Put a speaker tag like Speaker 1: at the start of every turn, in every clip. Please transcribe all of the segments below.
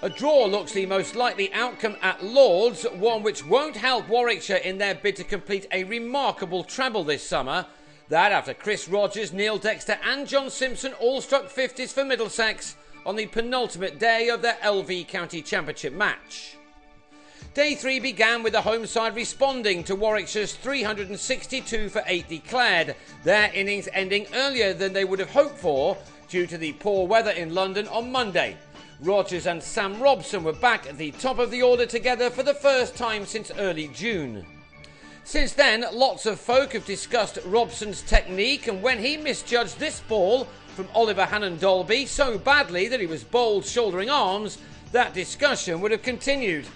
Speaker 1: A draw looks the most likely outcome at Lord's, one which won't help Warwickshire in their bid to complete a remarkable treble this summer. That after Chris Rogers, Neil Dexter and John Simpson all struck 50s for Middlesex on the penultimate day of their LV County Championship match. Day 3 began with the home side responding to Warwickshire's 362 for 8 declared, their innings ending earlier than they would have hoped for due to the poor weather in London on Monday. Rogers and Sam Robson were back at the top of the order together for the first time since early June. Since then, lots of folk have discussed Robson's technique, and when he misjudged this ball from Oliver Hannon-Dolby so badly that he was bowled shouldering arms, that discussion would have continued.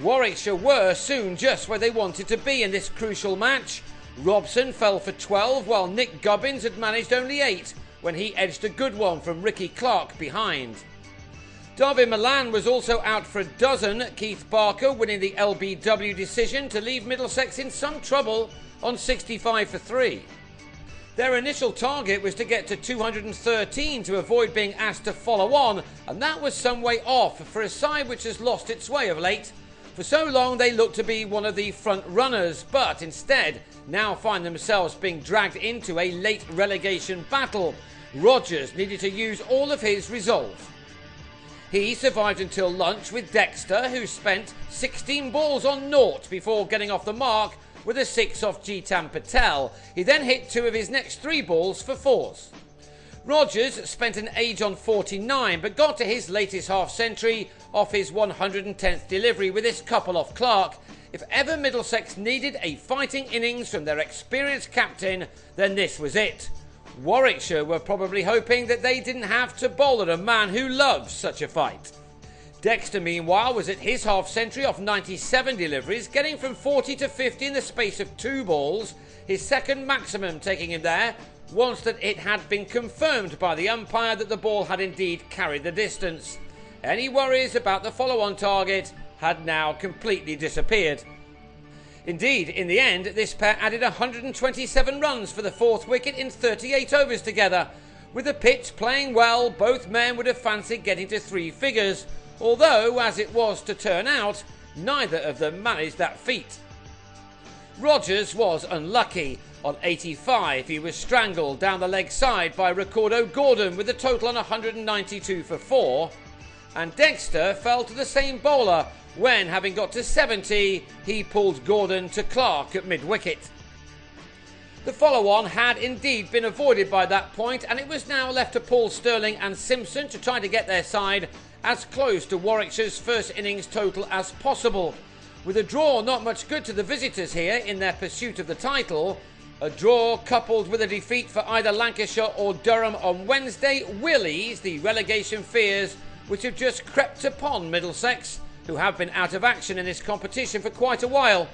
Speaker 1: Warwickshire were soon just where they wanted to be in this crucial match. Robson fell for 12 while Nick Gubbins had managed only 8 when he edged a good one from Ricky Clark behind. Darvin Milan was also out for a dozen, Keith Barker winning the LBW decision to leave Middlesex in some trouble on 65 for 3. Their initial target was to get to 213 to avoid being asked to follow on, and that was some way off for a side which has lost its way of late. For so long they looked to be one of the front runners, but instead now find themselves being dragged into a late relegation battle. Rogers needed to use all of his resolve. He survived until lunch with Dexter, who spent 16 balls on 0 before getting off the mark with a 6 off Jitan Patel. He then hit 2 of his next 3 balls for 4s. Rogers spent an age on 49 but got to his latest half-century off his 110th delivery with this couple off Clark. If ever Middlesex needed a fighting innings from their experienced captain, then this was it. Warwickshire were probably hoping that they didn't have to bowl at a man who loves such a fight. Dexter, meanwhile, was at his half-century off 97 deliveries, getting from 40 to 50 in the space of 2 balls, his second maximum taking him there, once that it had been confirmed by the umpire that the ball had indeed carried the distance. Any worries about the follow-on target had now completely disappeared. Indeed, in the end, this pair added 127 runs for the 4th wicket in 38 overs together. With the pitch playing well, both men would have fancied getting to 3 figures, although, as it was to turn out, neither of them managed that feat. Rogers was unlucky. On 85, he was strangled down the leg side by Ricardo Gordon with a total on 192 for 4, and Dexter fell to the same bowler when, having got to 70, he pulled Gordon to Clark at mid-wicket. The follow-on had indeed been avoided by that point, and it was now left to Paul Stirling and Simpson to try to get their side as close to Warwickshire's first innings total as possible. With a draw not much good to the visitors here in their pursuit of the title, a draw coupled with a defeat for either Lancashire or Durham on Wednesday will ease the relegation fears which have just crept upon Middlesex, who have been out of action in this competition for quite a while.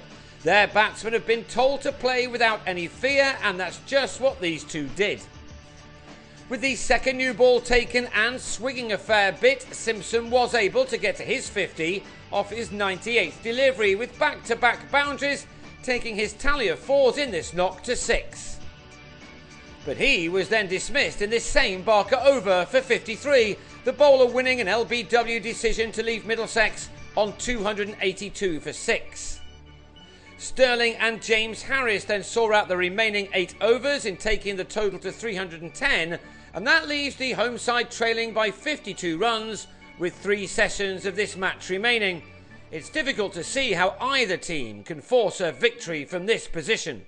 Speaker 1: Their batsmen have been told to play without any fear, and that's just what these two did. With the second new ball taken and swinging a fair bit, Simpson was able to get to his 50 off his 98th delivery, with back-to-back boundaries taking his tally of 4s in this knock to 6. But he was then dismissed in this same Barker over for 53, the bowler winning an LBW decision to leave Middlesex on 282 for 6. Stirling and James Harris then saw out the remaining 8 overs in taking the total to 310, and that leaves the home side trailing by 52 runs with 3 sessions of this match remaining. It's difficult to see how either team can force a victory from this position.